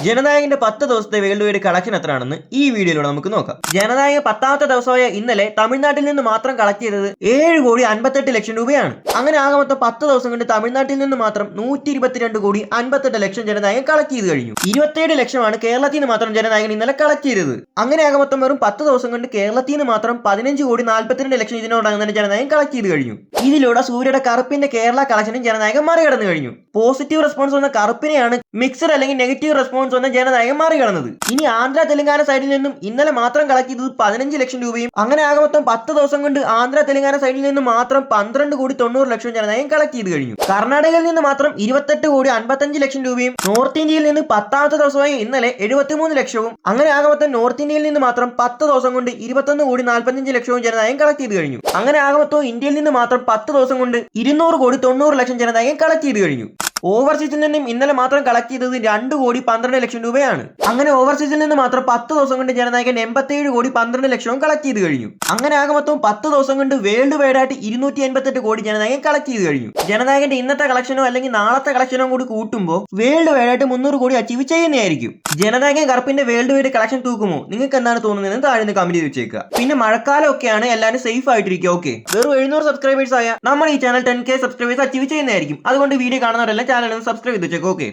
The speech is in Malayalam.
ജനനായകന്റെ 10 ദിവസത്തെ വേൾഡ് വൈഡ് കളക്ഷൻ എത്രയാണെന്ന് ഈ വീഡിയോയിലൂടെ നമുക്ക് നോക്കാം. ജനനായക 10ാമത്തെ ദിവസമായ ഇന്നലെ തമിഴ്നാട്ടിൽ നിന്ന് മാത്രം കളക്ട് ചെയ്തത് 7,58,00,000 രൂപയാണ്. അങ്ങനെ ആകെ മൊത്തം 10 ദിവസം കൊണ്ട് തമിഴ്നാട്ടിൽ നിന്ന് മാത്രം 122,58,00,000 ജനനായകൻ കളക്ട് ചെയ്ത് കഴിഞ്ഞു. 27 ലക്ഷമാണ് കേരളത്തിൽ നിന്ന് മാത്രം ജനനായകൻ ഇന്നലെ കളക്ട് ചെയ്തത്. അങ്ങനെ ആകെ മൊത്തം വെറും 10 ദിവസം കൊണ്ട് കേരളത്തിൽ നിന്ന് മാത്രം 15,42,00,000 ഇതിനോടകം തന്നെ ജനനായകൻ കളക്ട് ചെയ്ത് കഴിഞ്ഞു. ഇതിലൂടെ സൂര്യയുടെ കറുപ്പിന്റെ കേരള കളക്ഷനും ജനനായകൻ മറികടന്നു കഴിഞ്ഞു. പോസിറ്റീവ് റെസ്പോൺസ് വന്ന കറുപ്പിനെയാണ് മിക്സഡ് അല്ലെങ്കിൽ നെഗറ്റീവ് റെസ്പോൺസ് വന്ന ജനനായകൻ മറികടന്നത്. ഇനി ആന്ധ്ര തെലങ്കാന സൈഡിൽ നിന്നും ഇന്നലെ മാത്രം കളക്ട് ചെയ്തത് 15 ലക്ഷം രൂപയും അങ്ങനെ ആകെ മൊത്തം 10 ദിവസം കൊണ്ട് ആന്ധ്ര തെലങ്കാന സൈഡിൽ നിന്ന് മാത്രം 12,90,00,000 ജനനായകൻ കളക്ട് ചെയ്ത് കഴിഞ്ഞു. കർണാടകയിൽ നിന്ന് മാത്രം 28,55,00,000 രൂപയും നോർത്ത് ഇന്ത്യയിൽ നിന്ന് 10ാമത്തെ ദിവസമായ ഇന്നലെ 73 ലക്ഷവും അങ്ങനെ ആകെ മൊത്തം നോർത്ത് ഇന്ത്യയിൽ നിന്ന് മാത്രം 10 ദിവസം കൊണ്ട് 21,45,00,000 ജനനായകൻ കളക്ട് ചെയ്ത് കഴിഞ്ഞു. അങ്ങനെ ആകെ മൊത്തം ഇന്ത്യയിൽ നിന്ന് മാത്രം 10 ദിവസം കൊണ്ട് 200,90,00,000 ജനനായകൻ കളക്ട് ചെയ്ത് കഴിഞ്ഞു. ഓവർസീസിൽ നിന്നും ഇന്നലെ മാത്രം കളക്ട് ചെയ്തത് 2,12,00,000 രൂപയാണ്. അങ്ങനെ ഓവർസീസിൽ നിന്ന് മാത്രം 10 ദിവസം കൊണ്ട് ജനനായകൻ 87,12,00,000 കളക്ട് ചെയ്ത് കഴിഞ്ഞു. അങ്ങനെ ആകെ മൊത്തം 10 ദിവസം കൊണ്ട് വേൾഡ് വൈഡ് ആയിട്ട് 288 കോടി ജനനായകൻ കളക്ട് ചെയ്ത് കഴിഞ്ഞു. ജനനായകന്റെ ഇന്നത്തെ കളക്ഷനോ അല്ലെങ്കിൽ നാളത്തെ കളക്ഷനോ കൂടി കൂട്ടുമ്പോൾ വേൾഡ് വൈഡ് ആയിട്ട് 300 കോടി അച്ചീവ് ചെയ്യുന്നതായിരിക്കും. Jananayakan കറുപ്പിന്റെ world wide collection തൂക്കുമോ? നിങ്ങൾക്ക് എന്താണ് തോന്നുന്നതെന്ന് താഴെ കമന്റ് ചെയ്ത് വെച്ചേക്കുക. പിന്നെ മഴക്കാലം ഒക്കെയാണ്, എല്ലാവരും സേഫ് ആയിട്ടിരിക്കുക. ഓക്കെ, വെറും 700 സബ്സ്ക്രൈബേഴ്സ് ആയ നമ്മൾ ഈ ചാനൽ 10K സബ്സ്ക്രൈബേഴ്സ് അച്ചീവ് ചെയ്യുന്നതായിരിക്കും. അതുകൊണ്ട് വീഡിയോ കാണുന്നവരെല്ലാം ചാനൽ സബ്സ്ക്രൈബ് ചെയ്ത് വെച്ചേക്കും. ഓക്കെ.